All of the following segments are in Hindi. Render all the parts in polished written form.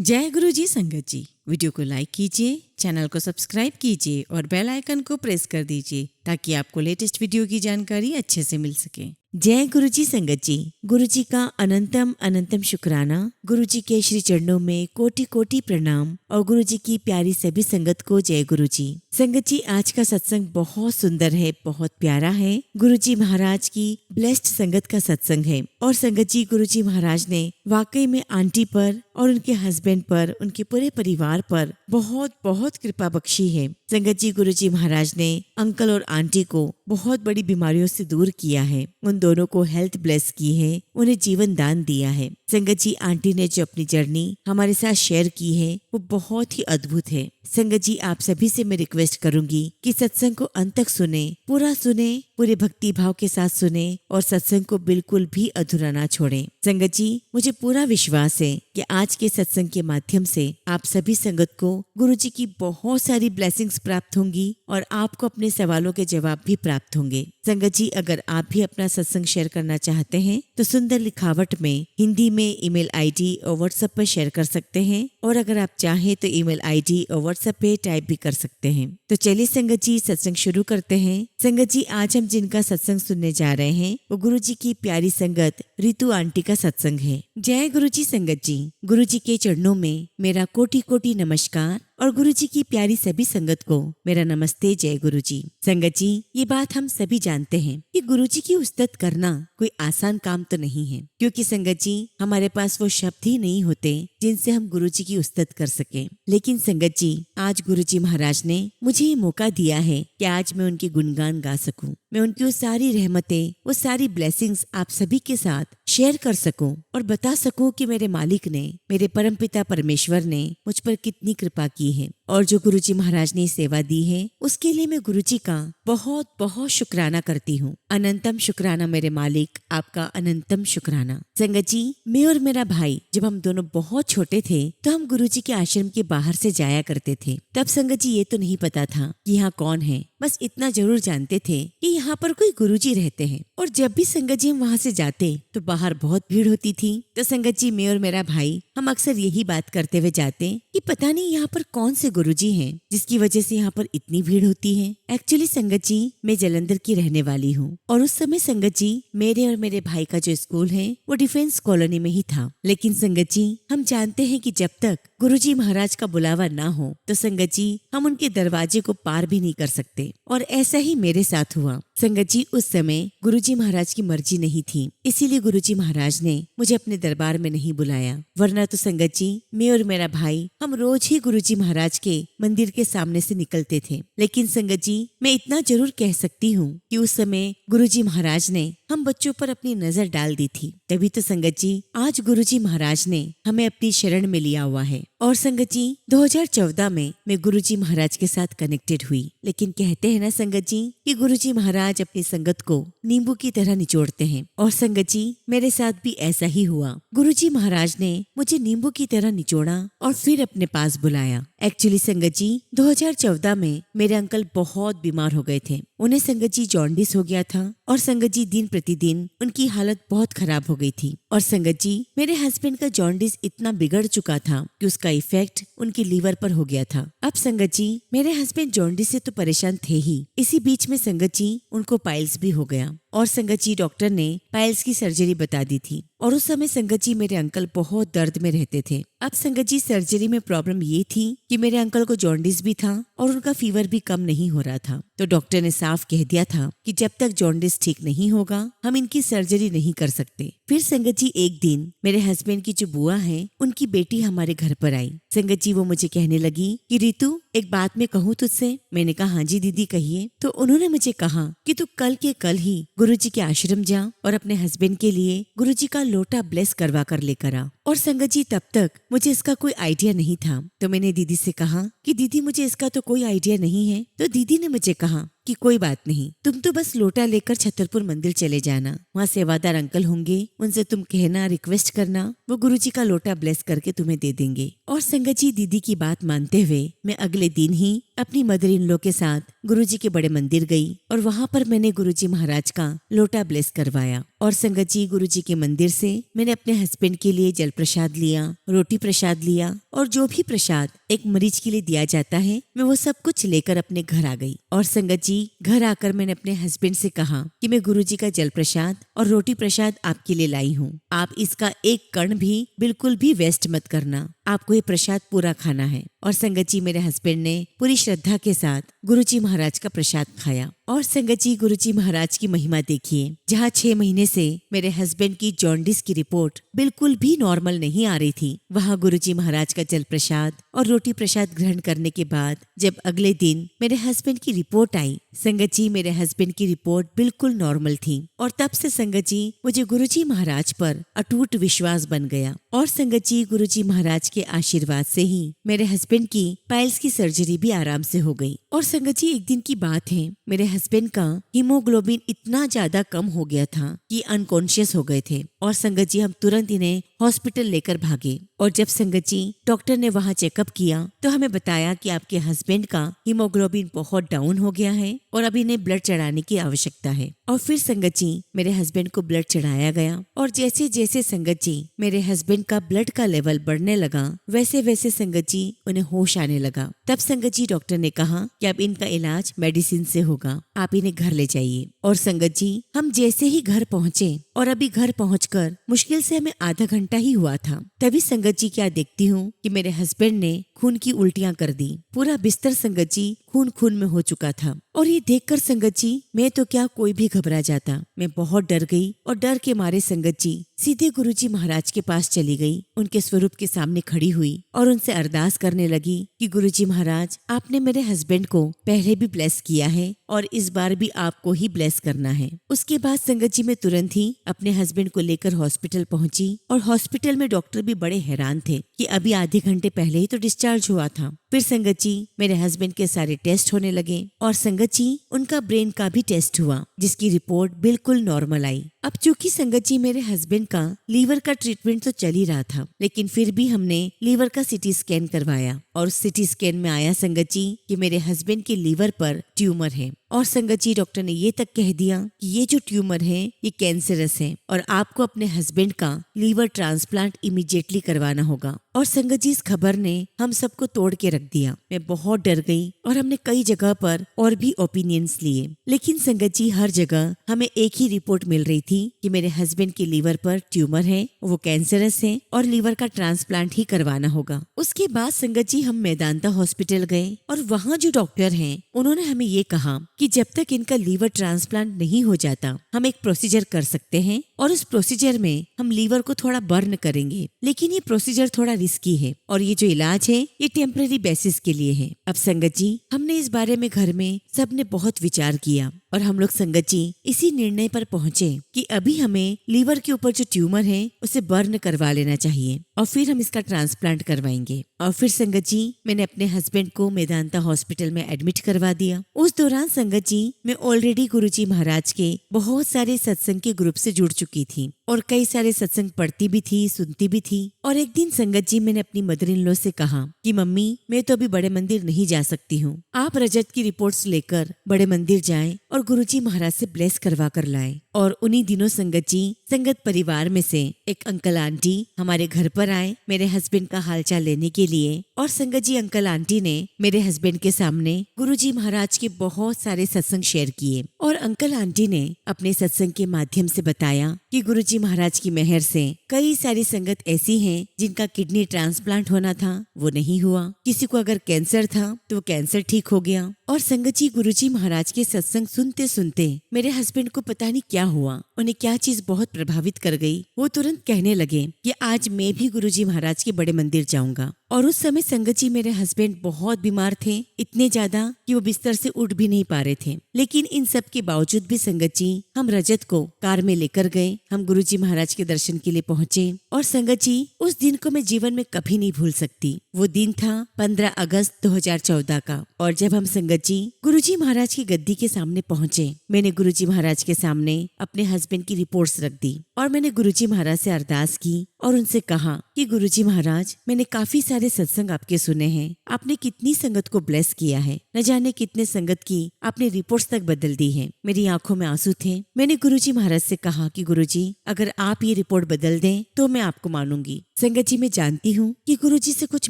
जय गुरु जी संगत जी। वीडियो को लाइक कीजिए, चैनल को सब्सक्राइब कीजिए और बेल आइकन को प्रेस कर दीजिए ताकि आपको लेटेस्ट वीडियो की जानकारी अच्छे से मिल सके। जय गुरु जी संगत जी। गुरु जी का अनंतम अनंतम शुक्राना। गुरु जी के श्री चरणों में कोटि कोटि प्रणाम और गुरु जी की प्यारी सभी संगत को जय गुरु जी। संगत जी, आज का सत्संग बहुत सुंदर है, बहुत प्यारा है। गुरु जी महाराज की ब्लेस्ड संगत का सत्संग है और संगत जी, गुरु जी महाराज ने वाकई में आंटी पर और उनके हस्बैंड पर, उनके पूरे परिवार पर बहुत बहुत कृपा बख्शी है। संगत जी, गुरु जी महाराज ने अंकल और आंटी को बहुत बड़ी बीमारियों से दूर किया है। उन दोनों को हेल्थ ब्लेस की है, उन्हें जीवन दान दिया है। संगत जी, आंटी ने जो अपनी जर्नी हमारे साथ शेयर की है वो बहुत ही अद्भुत है। संगत जी, आप सभी से मैं रिक्वेस्ट करूंगी कि सत्संग को अंत तक सुने, पूरा सुने, पूरे भक्ति भाव के साथ सुने और सत्संग को बिल्कुल भी अधूरा ना छोड़ें। संगत जी, मुझे पूरा विश्वास है कि आज के सत्संग के माध्यम से आप सभी संगत को गुरु जी की बहुत सारी ब्लेसिंग्स प्राप्त होंगी और आपको अपने सवालों के जवाब भी प्राप्त होंगे। संगत जी, अगर आप भी अपना सत्संग शेयर करना चाहते हैं तो सुंदर लिखावट में हिंदी में ईमेल आईडी और व्हाट्सएप पर शेयर कर सकते हैं और अगर आप चाहें तो ईमेल आईडी और व्हाट्सएप पे टाइप भी कर सकते हैं। तो चलिए संगत जी, सत्संग शुरू करते हैं। संगत जी, आज हम जिनका सत्संग सुनने जा रहे हैं वो गुरु जी की प्यारी संगत रितु आंटी का सत्संग है। जय गुरु जी संगत जी। गुरु जी के चरणों में मेरा कोटि कोटि नमस्कार और गुरु जी की प्यारी सभी संगत को मेरा नमस्ते। जय गुरु जी। संगत जी, ये बात हम सभी जानते हैं कि गुरु जी की उस्तत करना कोई आसान काम तो नहीं है, क्योंकि संगत जी हमारे पास वो शब्द ही नहीं होते जिनसे हम गुरु जी की उस्तत कर सके। लेकिन संगत जी, आज गुरु जी महाराज ने मुझे ये मौका दिया है कि आज मैं उनके गुणगान गा सकूं। मैं उनकी वो सारी रहमतें, वो सारी ब्लेसिंग्स आप सभी के साथ शेयर कर सकूं और बता सकूं कि मेरे मालिक ने, मेरे परमपिता परमेश्वर ने मुझ पर कितनी कृपा की है और जो गुरु जी महाराज ने सेवा दी है उसके लिए मैं गुरु जी का बहुत बहुत शुक्राना करती हूँ। अनंतम शुक्राना मेरे मालिक, आपका अनंतम शुक्राना। संगत जी, मैं और मेरा भाई जब हम दोनों बहुत छोटे थे तो हम गुरु जी के आश्रम के बाहर से जाया करते थे। तब संगत जी ये तो नहीं पता था कि यहाँ कौन है, बस इतना जरूर जानते थे कि यहाँ पर कोई गुरुजी रहते हैं। और जब भी संगत जी हम वहाँ से जाते तो बाहर बहुत भीड़ होती थी। तो संगत जी, मैं और मेरा भाई हम अक्सर यही बात करते हुए जाते कि पता नहीं यहाँ पर कौन से गुरुजी हैं जिसकी वजह से यहाँ पर इतनी भीड़ होती है। एक्चुअली संगत जी, मैं जालंधर की रहने वाली हूँ और उस समय संगत जी मेरे और मेरे भाई का जो स्कूल है वो डिफेंस कॉलोनी में ही था। लेकिन संगत जी, हम जानते हैं कि जब तक गुरुजी महाराज का बुलावा ना हो तो संगत जी हम उनके दरवाजे को पार भी नहीं कर सकते। और ऐसा ही मेरे साथ हुआ। संगत जी, उस समय गुरुजी महाराज की मर्जी नहीं थी, इसीलिए गुरुजी महाराज ने मुझे अपने दरबार में नहीं बुलाया। वरना तो संगत जी, मैं और मेरा भाई हम रोज ही गुरुजी महाराज के मंदिर के सामने से निकलते थे। लेकिन संगत जी, मैं इतना जरूर कह सकती हूँ कि उस समय गुरुजी महाराज ने हम बच्चों पर अपनी नजर डाल दी थी। तभी तो संगत जी आज गुरुजी महाराज ने हमें अपनी शरण में लिया हुआ है। और संगत जी, 2014 में मैं गुरुजी महाराज के साथ कनेक्टेड हुई। लेकिन कहते हैं ना संगत जी कि गुरुजी महाराज अपनी संगत को नींबू की तरह निचोड़ते हैं और संगत जी मेरे साथ भी ऐसा ही हुआ। गुरुजी महाराज ने मुझे नींबू की तरह निचोड़ा और फिर अपने पास बुलाया। एक्चुअली संगत जी 2014 में मेरे अंकल बहुत बीमार हो गए थे। उन्हें संगत जी जॉन्डिस हो गया था और संगत जी दिन प्रतिदिन उनकी हालत बहुत खराब हो गई थी। और संगत जी मेरे हस्बैंड का जॉन्डिस इतना बिगड़ चुका था कि उसका इफेक्ट उनकी लीवर पर हो गया था। अब संगत जी मेरे हस्बैंड जॉन्डिस से तो परेशान थे ही, इसी बीच में संगत जी उनको पाइल्स भी हो गया और संगत जी डॉक्टर ने पाइल्स की सर्जरी बता दी थी। और उस समय संगत जी मेरे अंकल बहुत दर्द में रहते थे। अब संगत जी सर्जरी में प्रॉब्लम ये थी कि मेरे अंकल को जॉन्डिस भी था और उनका फीवर भी कम नहीं हो रहा था। तो डॉक्टर ने साफ कह दिया था कि जब तक जॉन्डिस ठीक नहीं होगा हम इनकी सर्जरी नहीं कर सकते। फिर संगत जी एक दिन मेरे हस्बैंड की जो बुआ है उनकी बेटी हमारे घर पर आई। संगत जी वो मुझे कहने लगी कि रितु, एक बात मैं कहूँ तुझसे। मैंने कहा हाँ जी दीदी कहिए। तो उन्होंने मुझे कहा कि तू कल के कल ही गुरुजी के आश्रम जा और अपने हस्बैंड के लिए गुरुजी का लोटा ब्लेस करवा कर लेकर आ। और संगत जी तब तक मुझे इसका कोई आइडिया नहीं था। तो मैंने दीदी से कहा कि दीदी मुझे इसका तो कोई आइडिया नहीं है। तो दीदी ने मुझे कहा कि कोई बात नहीं, तुम तो बस लोटा लेकर छतरपुर मंदिर चले जाना, वहाँ सेवादार अंकल होंगे, उनसे तुम कहना, रिक्वेस्ट करना, वो गुरुजी का लोटा ब्लेस करके तुम्हें दे देंगे। और संगत जी दीदी की बात मानते हुए मैं अगले दिन ही अपनी मदर इन लॉ के साथ गुरुजी के बड़े मंदिर गई और वहाँ पर मैंने गुरुजी महाराज का लोटा ब्लेस करवाया। और संगत जी गुरुजी के मंदिर से मैंने अपने हस्बैंड के लिए जल प्रसाद लिया, रोटी प्रसाद लिया और जो भी प्रसाद एक मरीज के लिए दिया जाता है मैं वो सब कुछ लेकर अपने घर आ गई। और संगत जी घर आकर मैंने अपने हस्बैंड से कहा कि मैं गुरुजी का जल प्रसाद और रोटी प्रसाद आपके लिए लाई हूँ, आप इसका एक कण भी बिल्कुल भी वेस्ट मत करना, आपको ये प्रसाद पूरा खाना है। और संगत जी मेरे हस्बैंड ने पूरी श्रद्धा के साथ गुरुजी महाराज का प्रसाद खाया। और संगत जी गुरुजी महाराज की महिमा देखिए, जहाँ 6 महीने से मेरे हस्बैंड की जॉन्डिस की रिपोर्ट बिल्कुल भी नॉर्मल नहीं आ रही थी, वहाँ गुरुजी महाराज का जल प्रसाद और रोटी प्रसाद ग्रहण करने के बाद जब अगले दिन मेरे हस्बैंड की रिपोर्ट आई, संगत जी मेरे हस्बैंड की रिपोर्ट बिल्कुल नॉर्मल थी। और तब से संगत जी मुझे गुरुजी महाराज पर अटूट विश्वास बन गया। और संगत जी गुरुजी महाराज के आशीर्वाद से ही मेरे हस्बैंड की पाइल्स की सर्जरी भी आराम से हो गई। और संगत जी एक दिन की बात है, मेरे हस्बैंड का हीमोग्लोबिन इतना ज्यादा कम हो गया था कि अनकॉन्शियस हो गए थे। और संगत जी हम तुरंत इन्हें हॉस्पिटल लेकर भागे। और जब संगत जी डॉक्टर ने वहाँ चेकअप किया तो हमें बताया कि आपके हस्बैंड का हीमोग्लोबिन बहुत डाउन हो गया है और अब इन्हें ब्लड चढ़ाने की आवश्यकता है। और फिर संगत जी मेरे हस्बैंड को ब्लड चढ़ाया गया। और जैसे जैसे संगत जी मेरे हस्बैंड का ब्लड का लेवल बढ़ने लगा वैसे वैसे संगत जी उन्हें होश आने लगा। तब संगत जी डॉक्टर ने कहा कि अब इनका इलाज मेडिसिन से होगा, आप इन्हें घर ले जाइए। और संगत जी हम जैसे ही घर पहुँचे और अभी घर पहुँचकर मुश्किल से हमें आधा घंटा ही हुआ था, तभी संगत जी क्या देखती हूँ कि मेरे हस्बैंड ने खून की उल्टियां कर दी। पूरा बिस्तर संगत जी खून खून में हो चुका था। और ये देखकर संगत जी मैं तो क्या कोई भी घबरा जाता, मैं बहुत डर गई। और डर के मारे संगत जी सीधे गुरुजी महाराज के पास चली गई, उनके स्वरूप के सामने खड़ी हुई और उनसे अरदास करने लगी कि गुरुजी महाराज आपने मेरे हस्बैंड को पहले भी ब्लेस किया है और इस बार भी आपको ही ब्लेस करना है। उसके बाद संगत जी मैं तुरंत ही अपने हस्बैंड को लेकर हॉस्पिटल पहुंची। और हॉस्पिटल में डॉक्टर भी बड़े हैरान थे कि अभी आधे घंटे पहले ही तो डिस्चार्ज हुआ था। फिर संगत जी मेरे हस्बैंड के सारे टेस्ट होने लगे और संगत जी उनका ब्रेन का भी टेस्ट हुआ जिसकी रिपोर्ट बिल्कुल नॉर्मल आई। अब चूंकि संगत जी मेरे हस्बैंड का लीवर का ट्रीटमेंट तो चल ही रहा था, लेकिन फिर भी हमने लीवर का सीटी स्कैन करवाया और सीटी स्कैन में आया संगत जी कि मेरे हस्बैंड के लीवर पर ट्यूमर है। और संगत जी डॉक्टर ने ये तक कह दिया कि ये जो ट्यूमर है ये कैंसरस है और आपको अपने हस्बैंड का लीवर ट्रांसप्लांट इमीडिएटली करवाना होगा। और संगत जी इस खबर ने हम सबको तोड़ के रख दिया। मैं बहुत डर गई और हमने कई जगह पर और भी ओपिनियंस लिए, लेकिन संगत जी हर जगह हमें एक ही रिपोर्ट मिल रही थी कि मेरे हस्बैंड के लीवर पर ट्यूमर है, वो कैंसरस है और लीवर का ट्रांसप्लांट ही करवाना होगा। उसके बाद संगत जी हम मेदांता हॉस्पिटल गए और वहाँ जो डॉक्टर हैं उन्होंने हमें ये कहा कि जब तक इनका लीवर ट्रांसप्लांट नहीं हो जाता हम एक प्रोसीजर कर सकते हैं और उस प्रोसीजर में हम लीवर को थोड़ा बर्न करेंगे, लेकिन ये प्रोसीजर थोड़ा रिस्की है और ये जो इलाज है ये टेम्पररी बेसिस के लिए है। अब संगत जी हमने इस बारे में घर में सबने बहुत विचार किया और हम लोग संगत जी इसी निर्णय पर पहुँचे कि अभी हमें लीवर के ऊपर जो ट्यूमर है उसे बर्न करवा लेना चाहिए और फिर हम इसका ट्रांसप्लांट करवाएंगे। और फिर संगत जी मैंने अपने हस्बैंड को मेदांता हॉस्पिटल में एडमिट करवा दिया। उस दौरान संगत जी मैं ऑलरेडी गुरुजी महाराज के बहुत सारे सत्संग के ग्रुप से जुड़ चुकी थी और कई सारे सत्संग पढ़ती भी थी, सुनती भी थी। और एक दिन संगत जी मैंने अपनी मदर इन लॉ से कहा कि मम्मी मैं तो अभी बड़े मंदिर नहीं जा सकती हूँ, आप रजत की रिपोर्ट्स लेकर बड़े मंदिर जाएं और गुरुजी महाराज से ब्लेस करवा कर लाएं। और उन्हीं दिनों संगत जी संगत परिवार में से एक अंकल आंटी हमारे घर पर आए मेरे हस्बैंड का हालचाल लेने के लिए। और संगत जी अंकल आंटी ने मेरे हस्बैंड के सामने गुरुजी महाराज के बहुत सारे सत्संग शेयर किए और अंकल आंटी ने अपने सत्संग के माध्यम से बताया कि गुरुजी महाराज की मेहर से कई सारी संगत ऐसी हैं जिनका किडनी ट्रांसप्लांट होना था वो नहीं हुआ, किसी को अगर कैंसर था तो वो कैंसर ठीक हो गया। और संगत जी गुरुजी महाराज के सत्संग सुनते सुनते मेरे हस्बैंड को पता नहीं क्या हुआ, उन्हें क्या चीज बहुत प्रभावित कर गई। वो तुरंत कहने लगे कि आज मैं भी गुरुजी महाराज के बड़े मंदिर जाऊंगा। और उस समय संगत जी मेरे हस्बैंड बहुत बीमार थे, इतने ज्यादा कि वो बिस्तर से उठ भी नहीं पा रहे थे। लेकिन इन सब के बावजूद भी संगत जी हम रजत को कार में लेकर गए, हम गुरुजी महाराज के दर्शन के लिए पहुँचे। और संगत जी उस दिन को मैं जीवन में कभी नहीं भूल सकती। वो दिन था 15 अगस्त 2014 का। और जब हम संगत जी गुरुजी महाराज की गद्दी के सामने पहुँचे, मैंने गुरुजी महाराज के सामने अपने हस्बैंड की रिपोर्ट्स रख दी और मैंने गुरुजी महाराज से अरदास की और उनसे कहा कि गुरुजी महाराज, मैंने काफी सारे सत्संग आपके सुने हैं। आपने कितनी संगत को ब्लेस किया है, न जाने कितने संगत की आपने रिपोर्ट्स तक बदल दी है। मेरी आंखों में आंसू थे। मैंने गुरुजी महाराज से कहा कि गुरुजी, अगर आप ये रिपोर्ट बदल दें तो मैं आपको मानूंगी। संगत जी, मैं जानती हूँ कि गुरुजी से कुछ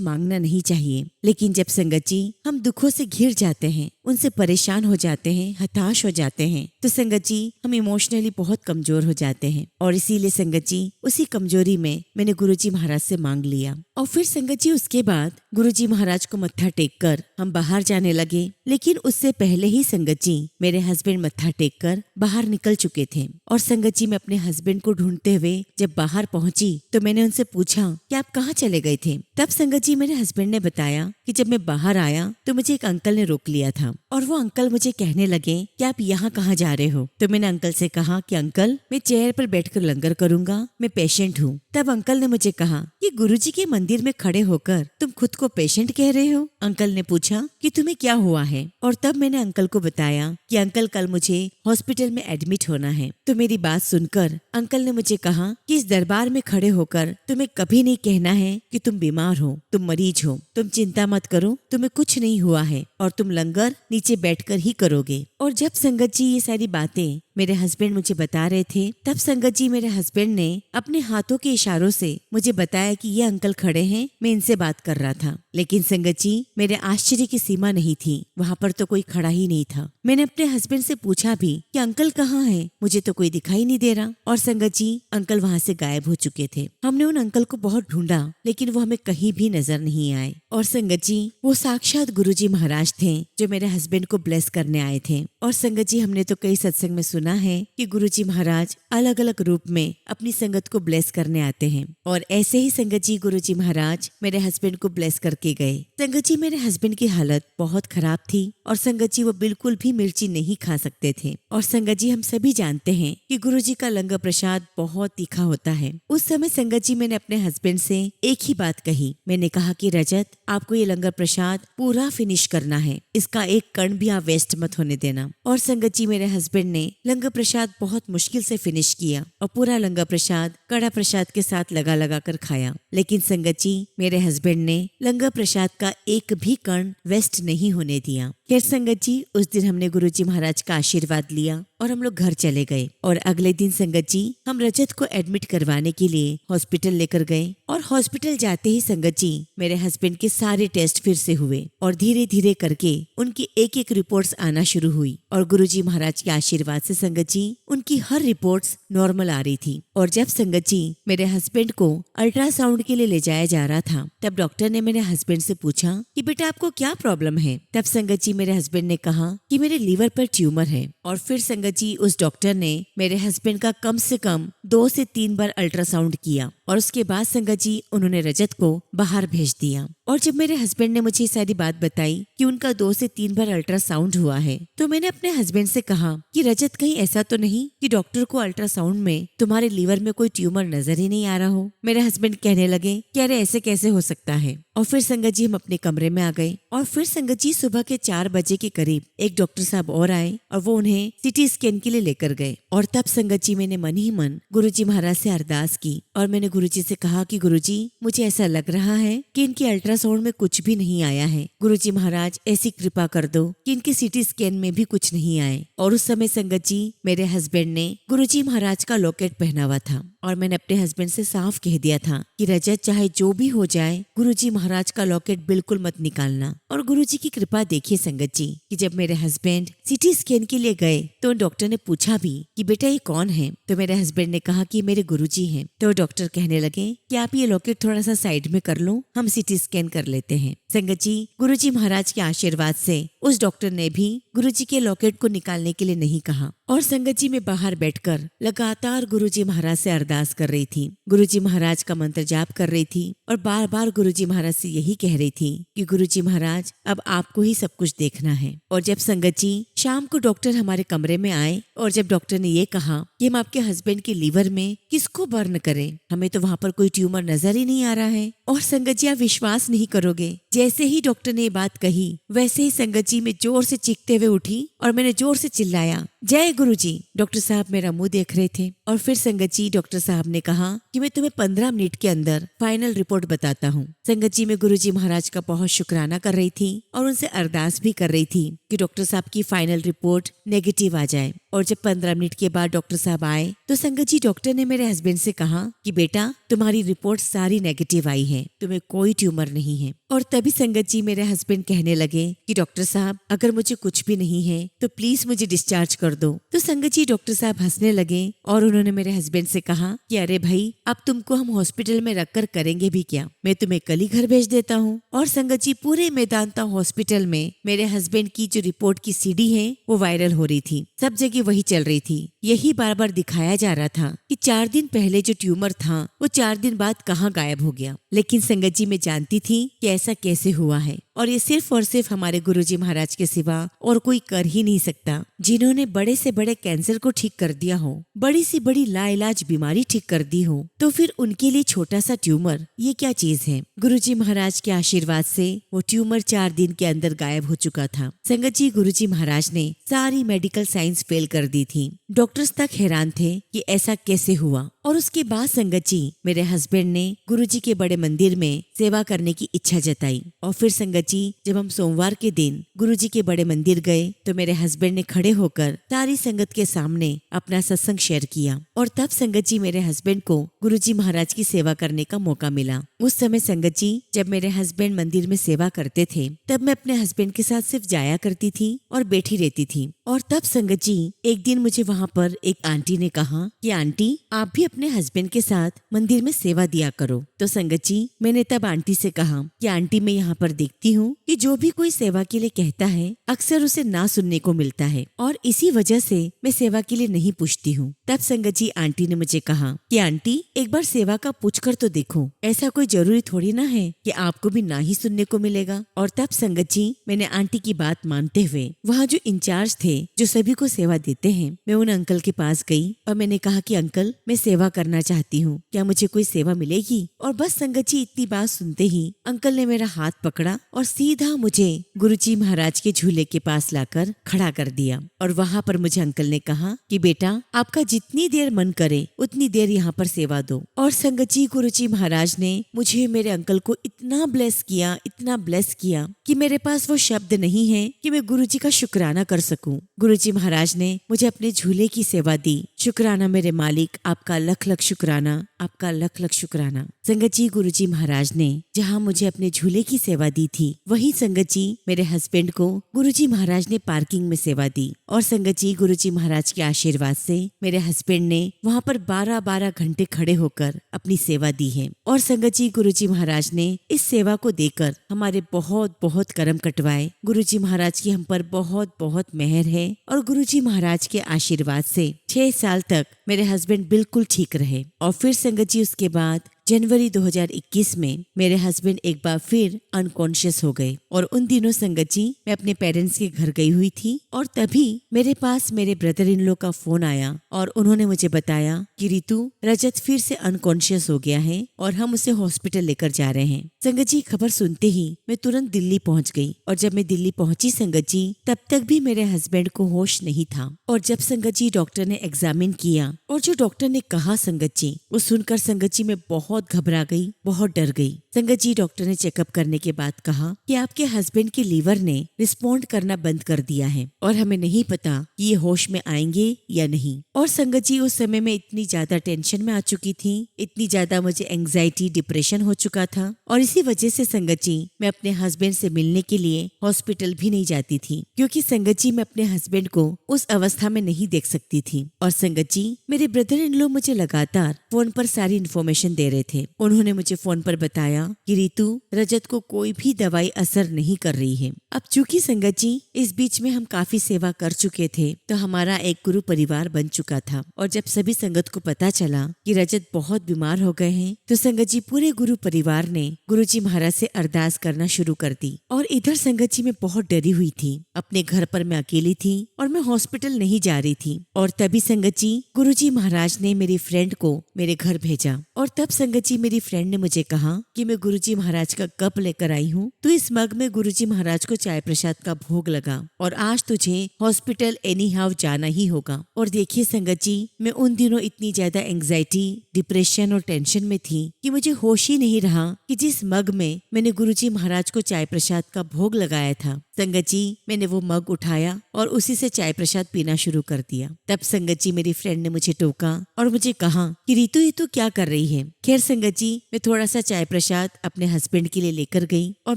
मांगना नहीं चाहिए, लेकिन जब संगत जी हम दुखों से घिर जाते हैं, उनसे परेशान हो जाते हैं, हताश हो जाते हैं, तो संगत जी हम इमोशनली बहुत कमजोर हो जाते हैं। और इसीलिए संगत जी उसी कमजोरी में मैंने गुरुजी महाराज से मांग लिया। और फिर संगत जी उसके बाद गुरुजी महाराज को मत्था टेक कर हम बाहर जाने लगे। लेकिन उससे पहले ही संगत जी मेरे हस्बैंड मत्था टेक कर बाहर निकल चुके थे। और संगत जी मैं अपने हस्बैंड को ढूंढते हुए जब बाहर पहुंची तो मैंने उनसे पूछा कि आप कहाँ चले गए थे। तब संगत जी मेरे हस्बैंड ने बताया कि जब मैं बाहर आया तो मुझे एक अंकल ने रोक लिया था और वो अंकल मुझे कहने लगे कि आप यहाँ कहाँ जा रहे हो। तो मैंने अंकल से कहा कि अंकल, मैं चेयर पर बैठकर लंगर करूंगा, मैं पेशेंट हूँ। तब अंकल ने मुझे कहा कि गुरुजी के मंदिर में खड़े होकर तुम खुद को पेशेंट कह रहे हो। अंकल ने पूछा कि तुम्हें क्या हुआ है। और तब मैंने अंकल को बताया कि अंकल, कल मुझे हॉस्पिटल में एडमिट होना है। तो मेरी बात सुनकर अंकल ने मुझे कहा कि इस दरबार में खड़े होकर तुम्हें कभी नहीं कहना है कि तुम बीमार हो, तुम मरीज हो। तुम चिंता मत करो, तुम्हें कुछ नहीं हुआ है और तुम लंगर नीचे बैठकर ही करोगे। और जब संगत जी ये सारी बातें मेरे हस्बैंड मुझे बता रहे थे, तब संगत जी मेरे हस्बैंड ने अपने हाथों के इशारों से मुझे बताया कि ये अंकल खड़े हैं, मैं इनसे बात कर रहा था। लेकिन संगत जी मेरे आश्चर्य की सीमा नहीं थी, वहाँ पर तो कोई खड़ा ही नहीं था। मैंने अपने हस्बैंड से पूछा भी कि अंकल कहाँ हैं, मुझे तो कोई दिखाई नहीं दे रहा। और संगत जी अंकल वहाँ से गायब हो चुके थे। हमने उन अंकल को बहुत ढूंढा, लेकिन वो हमें कहीं भी नजर नहीं आए। और संगत जी वो साक्षात गुरुजी महाराज थे जो मेरे हस्बैंड को ब्लेस करने आए थे। और संगत जी हमने तो कई सत्संग में सुना है कि गुरुजी महाराज अलग अलग रूप में अपनी संगत को ब्लेस करने आते हैं। और ऐसे ही संगत जी गुरुजी महाराज मेरे हस्बैंड को ब्लेस करके गए। संगत जी मेरे हस्बैंड की हालत बहुत खराब थी और संगत जी वो बिल्कुल भी मिर्ची नहीं खा सकते थे। और संगत जी हम सभी जानते हैं कि गुरुजी का लंगर प्रसाद बहुत तीखा होता है। उस समय संगत जी मैंने अपने हस्बैंड से एक ही बात कही। मैंने कहा कि रजत, आपको ये लंगर प्रसाद पूरा फिनिश करना है, इसका एक कण भी आप वेस्ट मत होने देना। और संगत जी मेरे हस्बैंड ने लंगर प्रसाद बहुत मुश्किल से फिनिश किया और पूरा लंगर प्रसाद कड़ा प्रसाद के साथ लगा लगा कर खाया। लेकिन संगत जी मेरे हस्बैंड ने लंगर प्रसाद का एक भी कण वेस्ट नहीं होने दिया। खैर संगत जी उस दिन हमने गुरुजी महाराज का आशीर्वाद लिया और हम लोग घर चले गए। और अगले दिन संगत जी हम रजत को एडमिट करवाने के लिए हॉस्पिटल लेकर गए। और हॉस्पिटल जाते ही संगत जी मेरे हस्बैंड के सारे टेस्ट फिर से हुए और धीरे धीरे करके उनकी एक एक रिपोर्ट्स आना शुरू हुई। और गुरुजी महाराज के आशीर्वाद से संगत जी उनकी हर रिपोर्ट्स नॉर्मल आ रही थी। और जब संगत जी मेरे हस्बैंड को अल्ट्रासाउंड के लिए ले जाया जा रहा था, तब डॉक्टर ने मेरे हस्बैंड से पूछा कि बेटा आपको क्या प्रॉब्लम है। तब संगत जी मेरे हस्बैंड ने कहा कि मेरे लीवर पर ट्यूमर है। और फिर संगत जी उस डॉक्टर ने मेरे हस्बैंड का कम से कम 2 से 3 बार अल्ट्रासाउंड किया और उसके बाद संगत जी उन्होंने रजत को बाहर भेज दिया। और जब मेरे हस्बैंड ने मुझे सारी बात बताई कि उनका 2 से 3 बार अल्ट्रासाउंड हुआ है, तो मैंने अपने हस्बैंड से कहा कि रजत, कहीं ऐसा तो नहीं कि डॉक्टर को अल्ट्रासाउंड में तुम्हारे लीवर में कोई ट्यूमर नजर ही नहीं आ रहा हो। मेरे हस्बैंड कहने लगे कि अरे ऐसे कैसे हो सकता है। और फिर संगत जी हम अपने कमरे में आ गए। और फिर संगत जी सुबह के 4 बजे के करीब एक डॉक्टर साहब और आए और वो उन्हें सिटी स्कैन के लिए लेकर गए। और तब संगत जी मैंने मन ही मन गुरुजी महाराज से अरदास की और मैंने गुरुजी से कहा कि गुरुजी, मुझे ऐसा लग रहा है कि इनकी अल्ट्रासाउंड में कुछ भी नहीं आया है। गुरुजी महाराज ऐसी कृपा कर दो कि इनके सिटी स्कैन में भी कुछ नहीं आए। और उस समय संगत जी मेरे हस्बैंड ने गुरुजी महाराज का लॉकेट पहना हुआ था और मैंने अपने हस्बैंड से साफ कह दिया था कि रजत, चाहे जो भी हो जाए, गुरुजी महाराज का लॉकेट बिल्कुल मत निकालना। और गुरुजी की कृपा देखिए संगत जी कि जब मेरे हस्बैंड सिटी स्कैन के लिए गए तो डॉक्टर ने पूछा भी कि बेटा ये कौन है। तो मेरे हस्बैंड ने कहा कि मेरे गुरुजी हैं। तो डॉक्टर कहने लगे कि आप ये लॉकेट थोड़ा सा साइड में कर लो, हम सिटी स्कैन कर लेते हैं। संगत जी गुरुजी महाराज के आशीर्वाद से उस डॉक्टर ने भी गुरुजी के लॉकेट को निकालने के लिए नहीं कहा। और संगत जी मैं बाहर बैठकर लगातार गुरुजी महाराज से अरदास कर रही थी, गुरुजी महाराज का मंत्र जाप कर रही थी और बार बार गुरुजी महाराज से यही कह रही थी कि गुरुजी महाराज अब आपको ही सब कुछ देखना है। और जब संगत जी शाम को डॉक्टर हमारे कमरे में आए और जब डॉक्टर ने ये कहा कि हम आपके हस्बैंड के लीवर में किसको बर्न करें, हमें तो वहाँ पर कोई ट्यूमर नजर ही नहीं आ रहा है। और संगत जी, आप विश्वास नहीं करोगे, जैसे ही डॉक्टर ने ये बात कही वैसे ही संगत जी मैं जोर से चीखते हुए उठी और मैंने जोर से चिल्लाया, जय गुरुजी। डॉक्टर साहब मेरा मुंह देख रहे थे और फिर संगत जी डॉक्टर साहब ने कहा कि मैं तुम्हें 15 मिनट के अंदर फाइनल रिपोर्ट बताता हूँ। संगत जी मैं गुरुजी महाराज का बहुत शुक्राना कर रही थी और उनसे अरदास भी कर रही थी कि डॉक्टर साहब की फाइनल रिपोर्ट नेगेटिव आ जाए। और जब 15 मिनट के बाद डॉक्टर साहब आए तो संगत जी डॉक्टर ने मेरे हस्बैंड से कहा कि बेटा तुम्हारी रिपोर्ट सारी नेगेटिव आई है, तुम्हें कोई ट्यूमर नहीं है। और तभी संगत जी मेरे हस्बैंड कहने लगे कि डॉक्टर साहब अगर मुझे कुछ भी नहीं है तो प्लीज मुझे डिस्चार्ज कर दो। तो संगत जी डॉक्टर साहब हंसने लगे और उन्होंने मेरे हस्बैंड से कहा कि अरे भाई अब तुमको हम हॉस्पिटल में रखकर करेंगे भी क्या, मैं तुम्हें कल ही घर भेज देता हूँ। और संगत जी पूरे मेदांता हॉस्पिटल में मेरे हस्बैंड की जो रिपोर्ट की सीडी है वो वायरल हो रही थी, सब जगह वही चल रही थी। यही बार बार दिखाया जा रहा था कि 4 दिन पहले जो ट्यूमर था वो 4 दिन बाद कहाँ गायब हो गया। लेकिन संगत जी मैं जानती थी कि ऐसा कैसे हुआ है और ये सिर्फ और सिर्फ हमारे गुरुजी महाराज के सिवा और कोई कर ही नहीं सकता, जिन्होंने बड़े से बड़े कैंसर को ठीक कर दिया हो, बड़ी सी बड़ी लाइलाज बीमारी ठीक कर दी हो, तो फिर उनके लिए छोटा सा ट्यूमर ये क्या चीज है। गुरुजी महाराज के आशीर्वाद से वो ट्यूमर 4 दिन के अंदर गायब हो चुका था। संगत जी गुरुजी महाराज ने सारी मेडिकल साइंस फेल कर दी थी, डॉक्टर्स तक हैरान थे कि ऐसा कैसे हुआ। और उसके बाद संगत जी मेरे हस्बैंड ने गुरुजी के बड़े मंदिर में सेवा करने की इच्छा जताई। और फिर संगत जी जब हम सोमवार के दिन गुरुजी के बड़े मंदिर गए तो मेरे हस्बैंड ने खड़े होकर सारी संगत के सामने अपना सत्संग शेयर किया। और तब संगत जी मेरे हस्बैंड को गुरुजी महाराज की सेवा करने का मौका मिला। उस समय संगत जी जब मेरे हस्बैंड मंदिर में सेवा करते थे तब मैं अपने हस्बैंड के साथ सिर्फ जाया करती थी और बैठी रहती थी। और तब संगत जी एक दिन मुझे वहाँ पर एक आंटी ने कहा कि आंटी आप भी अपने हस्बैंड के साथ मंदिर में सेवा दिया करो। तो संगत जी मैंने तब आंटी से कहा कि आंटी मैं यहाँ पर देखती हूँ कि जो भी कोई सेवा के लिए कहता है अक्सर उसे ना सुनने को मिलता है और इसी वजह से मैं सेवा के लिए नहीं पूछती हूँ। तब संगत जी आंटी ने मुझे कहा कि आंटी एक बार सेवा का पूछ कर तो देखो, ऐसा कोई जरूरी थोड़ी ना है कि आपको भी ना ही सुनने को मिलेगा। और तब संगत जी मैंने आंटी की बात मानते हुए वहाँ जो इंचार्ज थे जो सभी को सेवा देते हैं, मैं उन अंकल के पास गई और मैंने कहा कि अंकल मैं सेवा करना चाहती हूँ, क्या मुझे कोई सेवा मिलेगी। और बस संगत जी इतनी बात सुनते ही अंकल ने मेरा हाथ पकड़ा और सीधा मुझे गुरुजी महाराज के झूले के पास लाकर खड़ा कर दिया। और वहाँ पर मुझे अंकल ने कहा कि बेटा आपका जितनी देर मन करे उतनी देर यहाँ पर सेवा दो। और संगत जी गुरुजी महाराज ने मुझे मेरे अंकल को इतना ब्लेस किया, इतना ब्लेस किया कि मेरे पास वो शब्द नहीं है कि मैं गुरुजी का शुक्राना कर सकूं। गुरुजी महाराज ने मुझे अपने झूले की सेवा दी। शुक्राना मेरे मालिक, आपका लख लख शुक्राना, आपका लख लख शुक्राना। संगत जी गुरुजी महाराज ने जहाँ मुझे अपने झूले की सेवा दी थी वही संगत जी मेरे हस्बैंड को गुरुजी महाराज ने पार्किंग में सेवा दी। और संगत जी गुरुजी महाराज के आशीर्वाद से मेरे हस्बैंड ने वहाँ पर 12-12 घंटे खड़े होकर अपनी सेवा दी है। और संगत जी गुरुजी महाराज ने इस सेवा को देकर हमारे बहुत बहुत कर्म कटवाए। गुरुजी महाराज की हम पर बहुत बहुत मेहर है और गुरुजी महाराज के आशीर्वाद से 6 साल तक मेरे हस्बैंड बिल्कुल ठीक रहे। और फिर संगत जी उसके बाद जनवरी 2021 में मेरे हस्बैंड एक बार फिर अनकॉन्शियस हो गए। और उन दिनों संगत जी मैं अपने पेरेंट्स के घर गई हुई थी और तभी मेरे पास मेरे ब्रदर इन लॉ का फोन आया और उन्होंने मुझे बताया कि रितु, रजत फिर से अनकॉन्शियस हो गया है और हम उसे हॉस्पिटल लेकर जा रहे हैं। संगत जी खबर सुनते ही मैं तुरंत दिल्ली पहुंच गई। और जब मैं दिल्ली पहुंची संगत जी तब तक भी मेरे हस्बैंड को होश नहीं था। और जब संगत जी डॉक्टर ने एग्जामिन किया और जो डॉक्टर ने कहा संगत जी वो सुनकर संगत जी मैं बहुत घबरा गई, बहुत डर गई। संगत जी डॉक्टर ने चेकअप करने के बाद कहा कि आपके हस्बैंड के लीवर ने रिस्पॉन्ड करना बंद कर दिया है और हमें नहीं पता कि ये होश में आएंगे या नहीं। और संगत जी उस समय में इतनी ज्यादा टेंशन में आ चुकी थी, इतनी ज्यादा मुझे एंग्जाइटी डिप्रेशन हो चुका था और इसी वजह से संगत जी मैं अपने हस्बैंड से मिलने के लिए हॉस्पिटल भी नहीं जाती थी, क्योंकि संगत जी मैं अपने हस्बैंड को उस अवस्था में नहीं देख सकती थी। और संगत जी मेरे ब्रदर इन लॉ मुझे लगातार फोन पर सारी इन्फॉर्मेशन दे रहे थे। उन्होंने मुझे फोन पर बताया बताया कि रितु, रजत को कोई भी दवाई असर नहीं कर रही है। अब चूंकि संगत जी इस बीच में हम काफी सेवा कर चुके थे, तो हमारा एक गुरु परिवार बन चुका था। और जब सभी संगत को पता चला कि रजत बहुत बीमार हो गए हैं, तो संगत जी पूरे गुरु परिवार ने गुरुजी महाराज से अरदास करना शुरू कर दी। और इधर संगत जी मैं बहुत डरी हुई थी। अपने घर पर मैं अकेली थी और मैं हॉस्पिटल नहीं जा रही थी। और तभी संगत जी गुरुजी महाराज ने मेरी फ्रेंड को मेरे घर भेजा। और तब संगत जी मेरी फ्रेंड ने मुझे कहा कि मैं गुरुजी महाराज का कप लेकर आई हूँ, तो इस मग में गुरुजी महाराज को चाय प्रसाद का भोग लगा और आज तुझे हॉस्पिटल एनी हाउ जाना ही होगा। और देखिए संगत जी, मैं उन दिनों इतनी ज्यादा एंग्जाइटी, डिप्रेशन और टेंशन में थी कि मुझे होश ही नहीं रहा कि जिस मग में मैंने गुरुजी महाराज को चाय प्रसाद का भोग लगाया था, संगत जी मैंने वो मग उठाया और उसी से चाय प्रसाद पीना शुरू कर दिया। तब संगत जी मेरी फ्रेंड ने मुझे टोका और मुझे कहा कि रितु ये तू क्या कर रही है। खैर संगत जी मैं थोड़ा सा चाय प्रसाद अपने हस्बैंड के लिए लेकर गई और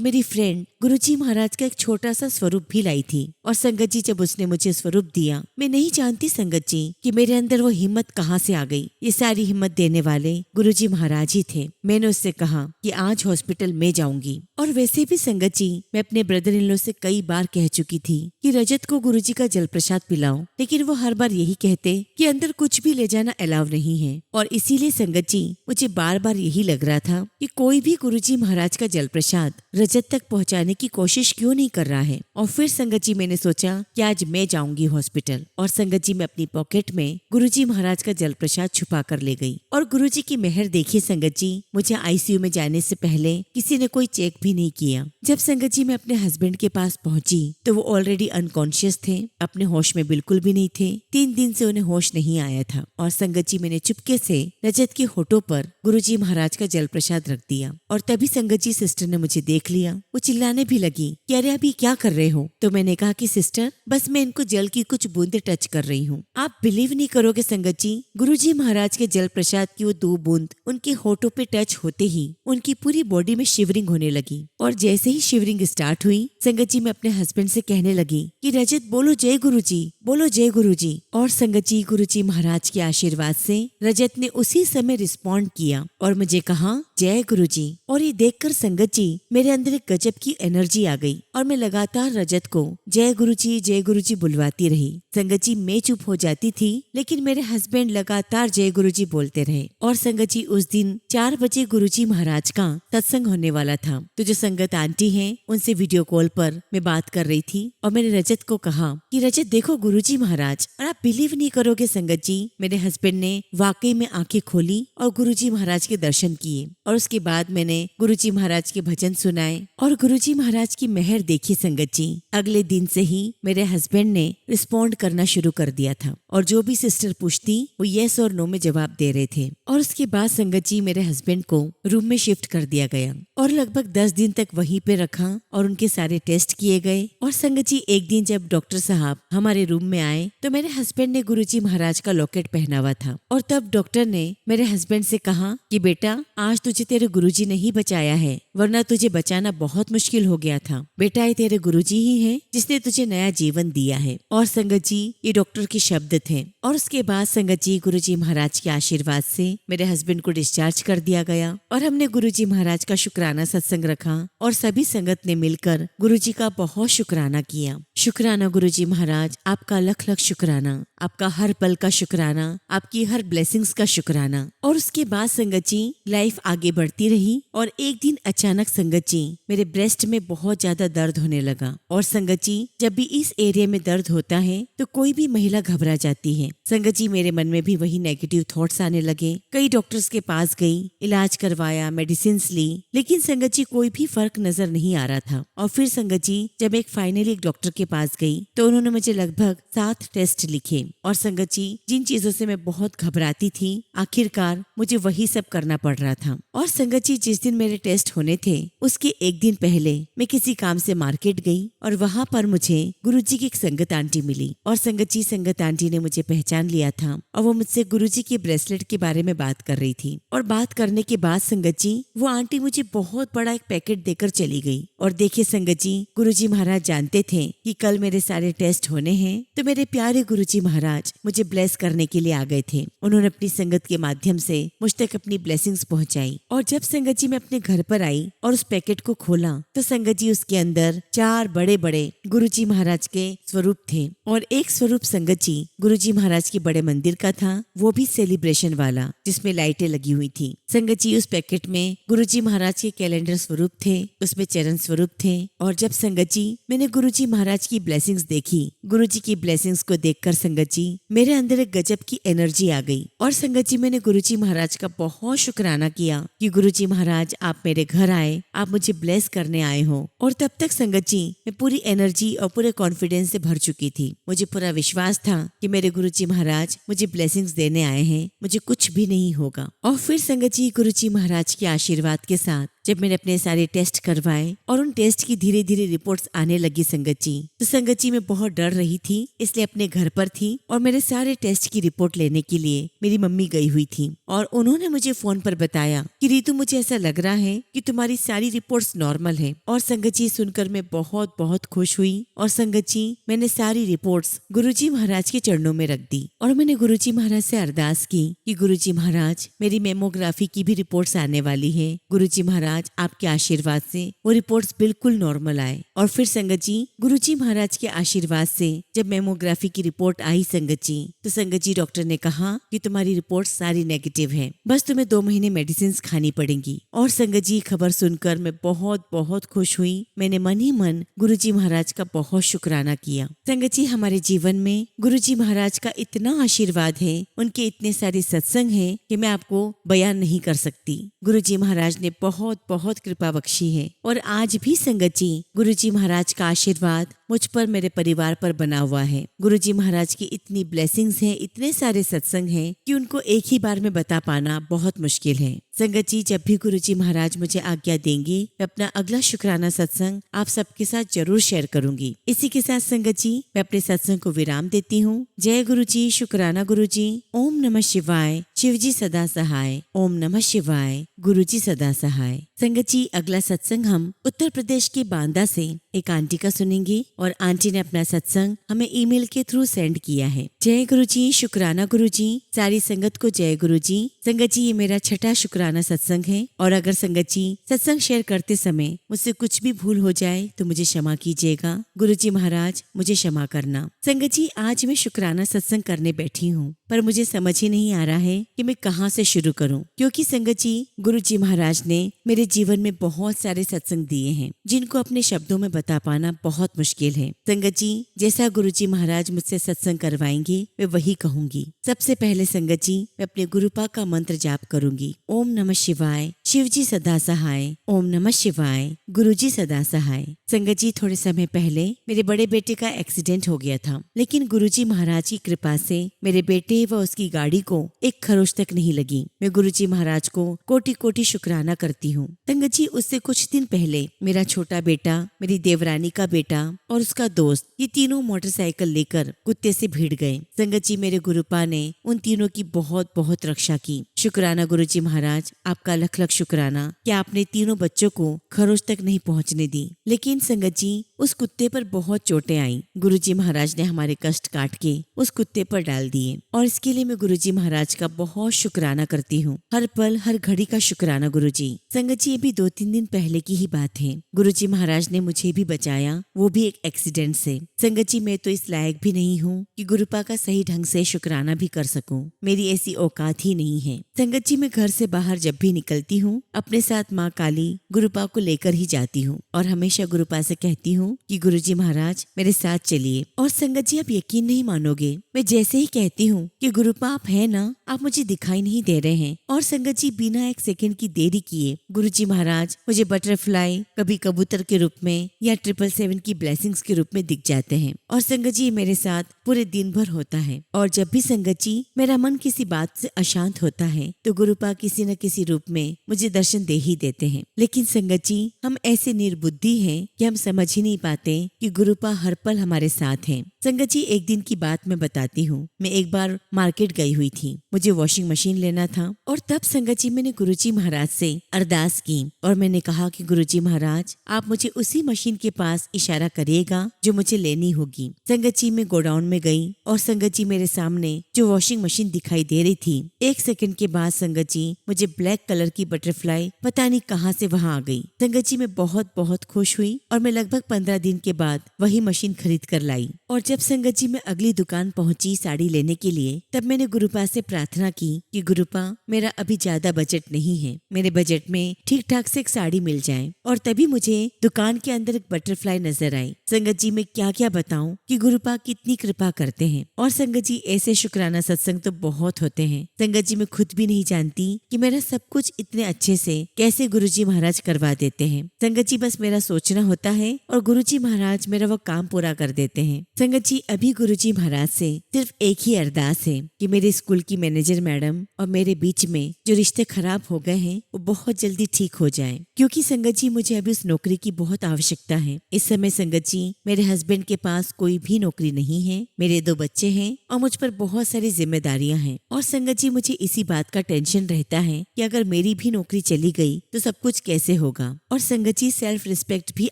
मेरी फ्रेंड गुरुजी महाराज का एक छोटा सा स्वरूप भी लाई थी। और संगत जी जब उसने मुझे स्वरूप दिया, मैं नहीं जानती संगत जी कि मेरे अंदर वो हिम्मत कहाँ से आ गई। ये सारी हिम्मत देने वाले गुरुजी महाराज ही थे। मैंने उससे कहा कि आज हॉस्पिटल में जाऊंगी। और वैसे भी संगत जी मैं अपने ब्रदर इन लॉ से कई बार कह चुकी थी कि रजत को गुरुजी का जल प्रसाद पिलाओ, लेकिन वो हर बार यही कहते कि अंदर कुछ भी ले जाना अलाउ नहीं है। और इसीलिए संगत जी मुझे बार बार यही लग रहा था कि कोई भी गुरुजी महाराज का जल प्रसाद रजत तक पहुंचाने की कोशिश क्यों नहीं कर रहा है। और फिर संगत जी मैंने सोचा कि आज मैं जाऊंगी हॉस्पिटल। और संगत जी मैं अपनी पॉकेट में गुरुजी महाराज का जल प्रसाद छुपा कर ले गई। और गुरुजी की मेहर देखिए संगत जी, मुझे आईसीयू में जाने से पहले किसी ने कोई चेक भी नहीं किया। जब संगत जी मैं अपने हस्बैंड के पास पहुंची तो वो ऑलरेडी अनकॉन्शियस थे, अपने होश में बिल्कुल भी नहीं थे। 3 दिन से उन्हें होश नहीं आया था। और संगत जी मैंने चुपके से रजत के होठों पर गुरुजी महाराज का जल प्रसाद रख दिया। और तभी संगत जी सिस्टर ने मुझे देख लिया। वो चिल्लाने भी लगी कि अरे अभी क्या कर रहे हो। तो मैंने कहा कि सिस्टर बस मैं इनको जल की कुछ बूंदे टच कर रही हूँ। आप बिलीव नहीं करोगे संगत जी, गुरुजी महाराज के जल प्रसाद की वो 2 बूंद उनके होठों पे टच होते ही उनकी पूरी बॉडी में शिवरिंग होने लगी। और जैसे ही शिवरिंग स्टार्ट हुई, संगत जी मैं अपने हस्बैंड से कहने लगी कि रजत बोलो जय गुरुजी, बोलो जय गुरुजी। और संगत जी गुरुजी महाराज के आशीर्वाद से रजत ने उसी समय रिस्पॉन्ड किया और मुझे कहा जय गुरुजी। और ये देखकर संगत जी मेरे अंदर एक गजब की एनर्जी आ गई और मैं लगातार रजत को जय गुरुजी बुलवाती रही। संगत जी मैं चुप हो जाती थी, लेकिन मेरे हस्बैंड लगातार जय गुरुजी बोलते रहे। और संगत जी उस दिन 4 बजे गुरुजी महाराज का सत्संग होने वाला था। तो जो संगत आंटी हैं उनसे वीडियो कॉल पर मैं बात कर रही थी और मैंने रजत को कहा कि रजत देखो गुरुजी महाराज। और आप बिलीव नहीं करोगे संगत जी, मेरे हस्बैंड ने वाकई में आंखें खोली और गुरुजी महाराज के दर्शन किए। और उसके बाद मैंने गुरुजी महाराज के भजन सुनाए और गुरुजी महाराज की मेहर देखी संगत जी। अगले दिन से ही मेरे हस्बैंड ने रिस्पॉन्ड करना शुरू कर दिया था और जो भी सिस्टर पूछती वो यस और नो में जवाब दे रहे थे। और उसके बाद संगत जी मेरे हस्बैंड को रूम में शिफ्ट कर दिया गया और लगभग 10 दिन तक वहीं पे रखा और उनके सारे टेस्ट किए गए। और संगत जी एक दिन जब डॉक्टर साहब हमारे रूम में आए तो मेरे हस्बैंड ने गुरुजी महाराज का लॉकेट पहना हुआ था। और तब डॉक्टर ने मेरे हस्बैंड से कहा कि बेटा आज तुझे तेरे गुरुजी ने ही बचाया है, वरना तुझे बचाना बहुत मुश्किल हो गया था। बेटा ये तेरे गुरुजी ही हैं जिसने तुझे नया जीवन दिया है। और संगत जी ये डॉक्टर के शब्द थे। और उसके बाद संगत जी गुरुजी महाराज के आशीर्वाद से मेरे हस्बैंड को डिस्चार्ज कर दिया गया और हमने गुरुजी महाराज का शुक्राना सत्संग रखा और सभी संगत ने मिलकर गुरुजी का बहुत शुक्राना किया। शुक्राना गुरुजी महाराज, आपका लख लख शुक्राना, आपका हर पल का शुक्राना, आपकी हर ब्लेसिंग्स का शुक्राना। और उसके बाद संगत जी लाइफ आगे बढ़ती रही और एक दिन अचानक संगत जी मेरे ब्रेस्ट में बहुत ज्यादा दर्द होने लगा। और संगत जी जब भी इस एरिया में दर्द होता है तो कोई भी महिला घबरा जाती है। संगत जी मेरे मन में भी वही नेगेटिव थॉट्स आने लगे। कई डॉक्टर्स के पास गई, इलाज करवाया, मेडिसिन ली, लेकिन संगत जी कोई भी फर्क नजर नहीं आ रहा था। और फिर संगत जी जब फाइनली एक डॉक्टर के पास गई तो उन्होंने मुझे लगभग 7 टेस्ट लिखे। और संगत जी जिन चीजों से मैं बहुत घबराती थी, आखिरकार मुझे वही सब करना पड़ रहा था। और संगत जी जिस दिन मेरे टेस्ट होने थे उसके एक दिन पहले मैं किसी काम से मार्केट गई और वहाँ पर मुझे गुरुजी की एक संगत आंटी मिली। और संगत जी संगत आंटी ने मुझे पहचान लिया था और वो मुझसे गुरुजी के ब्रेसलेट के बारे में बात कर रही थी। और बात करने के बाद संगत जी वो आंटी मुझे बहुत बड़ा एक पैकेट देकर चली गई। और देखिए संगत जी गुरुजी महाराज जानते थे कि कल मेरे सारे टेस्ट होने हैं, तो मेरे प्यारे गुरुजी महाराज मुझे ब्लेस करने के लिए आ गए थे। उन्होंने अपनी संगत के माध्यम से मुझ तक अपनी ब्लेसिंग्स पहुंचाई। और जब संगत जी मैं अपने घर पर आई और उस पैकेट को खोला तो संगत जी उसके अंदर 4 बड़े बड़े गुरुजी महाराज के स्वरूप थे और एक स्वरूप संगत जी गुरुजी महाराज के बड़े मंदिर का था, वो भी सेलिब्रेशन वाला जिसमें लाइटें लगी हुई थी। संगत जी उस पैकेट में गुरुजी महाराज के कैलेंडर स्वरूप थे, उसमें चरण स्वरूप थे। और जब संगत जी मैंने गुरुजी महाराज की ब्लेसिंग्स देखी, गुरुजी की ब्लेसिंग्स को देखकर संगत जी मेरे अंदर एक गजब की एनर्जी आ गई। और संगत जी मैंने गुरुजी महाराज का बहुत शुक्राना किया कि गुरुजी महाराज आप मेरे घर आए, आप मुझे ब्लेस करने आए हो। और तब तक संगत जी मैं पूरी एनर्जी और पूरे कॉन्फिडेंस से भर चुकी थी। मुझे पूरा विश्वास था कि मेरे गुरुजी महाराज मुझे ब्लेसिंग्स देने आए हैं, मुझे कुछ भी नहीं होगा। और फिर संगत जी गुरुजी महाराज के आशीर्वाद के साथ जब मैंने अपने सारे टेस्ट करवाए और उन टेस्ट की धीरे धीरे रिपोर्ट्स आने लगी संगत जी, तो संगत जी मैं बहुत डर रही थी, इसलिए अपने घर पर थी और मेरे सारे टेस्ट की रिपोर्ट लेने के लिए मेरी मम्मी गई हुई थी। और उन्होंने मुझे फोन पर बताया कि रितु मुझे ऐसा लग रहा है कि तुम्हारी सारी रिपोर्ट्स नॉर्मल है। और संगत जी सुनकर मैं बहुत बहुत खुश हुई। और संगत जी मैंने सारी रिपोर्ट्स गुरुजी महाराज के चरणों में रख दी और मैंने गुरुजी महाराज से अरदास की कि गुरुजी महाराज मेरी मेमोग्राफी की भी रिपोर्ट्स आने वाली है, गुरुजी महाराज आपके आशीर्वाद से वो रिपोर्ट्स बिल्कुल नॉर्मल आए। और फिर संगत जी गुरुजी महाराज के आशीर्वाद से जब मेमोग्राफी की रिपोर्ट आई संगत जी, तो संगत जी डॉक्टर ने कहा कि तुम्हारी रिपोर्ट सारी नेगेटिव है, बस तुम्हें 2 महीने मेडिसिन खानी पड़ेंगी। और संगत जी खबर सुनकर मैं बहुत बहुत खुश हुई। मैंने मन ही मन गुरुजी महाराज का बहुत शुक्राना किया। संगत जी हमारे जीवन में गुरुजी महाराज का इतना आशीर्वाद है, उनके इतने सारे सत्संग है कि मैं आपको बयान नहीं कर सकती। गुरुजी महाराज ने बहुत बहुत कृपा बख्शी है। और आज भी संगत जी गुरुजी महाराज का आशीर्वाद मुझ पर, मेरे परिवार पर बना हुआ है। गुरुजी महाराज की इतनी ब्लेसिंग्स हैं, इतने सारे सत्संग हैं कि उनको एक ही बार में बता पाना बहुत मुश्किल है। संगत जी जब भी गुरुजी महाराज मुझे आज्ञा देंगे, मैं अपना अगला शुक्राना सत्संग आप सबके साथ जरूर शेयर करूंगी। इसी के साथ संगत जी मैं अपने सत्संग को विराम देती हूँ। जय गुरुजी, शुक्राना गुरुजी। ओम नमः शिवाय। शिवजी सदा सहाय। ओम नमः शिवाय। गुरुजी सदा सहाय। संगत जी अगला सत्संग हम उत्तर प्रदेश के बांदा से एक आंटी का सुनेंगे और आंटी ने अपना सत्संग हमें ईमेल के थ्रू सेंड किया है। जय गुरुजी, शुक्राना गुरुजी। सारी संगत को जय गुरुजी। संगत जी ये मेरा 6ठा शुक्राना सत्संग है और अगर संगत जी सत्संग शेयर करते समय मुझसे कुछ भी भूल हो जाए तो मुझे क्षमा कीजिएगा। गुरुजी महाराज मुझे क्षमा करना। संगत जी आज मैं शुक्राना सत्संग करने बैठी हूँ पर मुझे समझ ही नहीं आ रहा है कि मैं कहाँ से शुरू करूँ, क्योंकि संगत जी गुरुजी महाराज ने मेरे जीवन में बहुत सारे सत्संग दिए हैं जिनको अपने शब्दों में बता पाना बहुत मुश्किल है। संगत जी जैसा गुरुजी महाराज मुझसे सत्संग करवाएंगे मैं वही कहूंगी। सबसे पहले संगत जी मैं अपने गुरुपा का मंत्र जाप करूंगी। ओम नमः शिवाय। शिवजी सदा सहाय। ओम नमः शिवाय। गुरुजी सदा सहाय। संगत जी थोड़े समय पहले मेरे बड़े बेटे का एक्सीडेंट हो गया था, लेकिन गुरुजी महाराज की कृपा से मेरे बेटे व उसकी गाड़ी को एक खरोच तक नहीं लगी। मैं गुरुजी महाराज को कोटि कोटि शुक्राना करती हूँ। संगत जी उससे कुछ दिन पहले मेरा छोटा बेटा, मेरी देवरानी का बेटा और उसका दोस्त, ये तीनों मोटरसाइकिल लेकर कुत्ते से भिड़ गए। संगत जी मेरे गुरुपा ने उन तीनों की बहुत बहुत रक्षा की। शुक्राना गुरुजी महाराज, आपका लख लख शुक्राना कि आपने तीनों बच्चों को खरोच तक नहीं पहुंचने दी। लेकिन संगत जी उस कुत्ते पर बहुत चोटें आई। गुरुजी महाराज ने हमारे कष्ट काट के उस कुत्ते पर डाल दिए और इसके लिए मैं गुरुजी महाराज का बहुत शुक्राना करती हूँ। हर पल हर घड़ी का शुक्राना गुरुजी। संगत जी ये भी 2-3 दिन पहले की ही बात है। गुरुजी महाराज ने मुझे भी बचाया, वो भी एक एक्सीडेंट से। संगत जी मैं तो इस लायक भी नहीं हूँ कि गुरुपा का सही ढंग से शुक्राना भी कर सकूं। मेरी ऐसी औकात ही नहीं है। संगत जी मैं घर से बाहर जब भी निकलती हूँ अपने साथ माँ काली गुरुपा को लेकर ही जाती हूँ और हमेशा गुरुपा से कहती हूँ कि गुरुजी महाराज मेरे साथ चलिए। और संगत जी आप यकीन नहीं मानोगे, मैं जैसे ही कहती हूँ कि गुरुपा आप है ना, आप मुझे दिखाई नहीं दे रहे हैं। और संगत जी बिना 1 सेकंड की देरी किए गुरुजी महाराज मुझे बटरफ्लाई, कभी कबूतर के रूप में या 777 की ब्लेसिंग्स के रूप में दिख जाते हैं। और संगत जी मेरे साथ पूरे दिन भर होता है। और जब भी संगत जी मेरा मन किसी बात से अशांत होता है तो गुरुपा किसी न किसी रूप में मुझे दर्शन दे ही देते हैं। लेकिन संगत जी हम ऐसे निर्बुद्धि हैं कि हम समझ ही नहीं पाते कि गुरुपा हर पल हमारे साथ हैं। संगत जी, एक दिन की बात मैं बताती हूँ। मैं एक बार मार्केट गई हुई थी, मुझे वॉशिंग मशीन लेना था और तब संगत जी मैंने गुरुजी महाराज से अरदास की और मैंने कहा कि गुरुजी महाराज, आप मुझे उसी मशीन के पास इशारा करिएगा जो मुझे लेनी होगी। संगत जी मैं गोडाउन में गई और संगत जी मेरे सामने जो वॉशिंग मशीन दिखाई दे रही थी, एक सेकंड के बाद संगत जी मुझे ब्लैक कलर की बटरफ्लाई पता नहीं कहाँ से वहाँ आ गई। संगत जी मैं बहुत बहुत खुश हुई और मैं लगभग 15 दिन के बाद वही मशीन खरीद कर लाई। और जब संगत जी मैं अगली दुकान पहुंची साड़ी लेने के लिए, तब मैंने गुरुपा से प्रार्थना की कि गुरुपा, मेरा अभी ज्यादा बजट नहीं है, मेरे बजट में ठीक ठाक से एक साड़ी मिल जाए। और तभी मुझे दुकान के अंदर एक बटरफ्लाई नजर आई। संगत जी मैं क्या क्या बताऊं कि गुरुपा कितनी कृपा करते हैं। और संगत जी ऐसे शुक्राना सत्संग तो बहुत होते हैं। संगत जी मैं खुद भी नहीं जानती कि मेरा सब कुछ इतने अच्छे से कैसे गुरुजी महाराज करवा देते हैं। संगत जी बस मेरा सोचना होता है और गुरुजी महाराज मेरा वो काम पूरा कर देते हैं। संगत जी अभी गुरुजी महाराज से सिर्फ एक ही अरदास है कि मेरे स्कूल की मैनेजर मैडम और मेरे बीच में जो रिश्ते खराब हो गए हैं वो बहुत जल्दी ठीक हो जाए, क्योंकि संगत जी मुझे अभी उस नौकरी की बहुत आवश्यकता है। इस समय संगत जी मेरे हस्बैंड के पास कोई भी नौकरी नहीं है, मेरे 2 बच्चे हैं और मुझ पर बहुत सारी जिम्मेदारियां हैं। और संगत जी मुझे इसी बात का टेंशन रहता है कि अगर मेरी भी नौकरी चली गई तो सब कुछ कैसे होगा। और संगत जी सेल्फ रिस्पेक्ट भी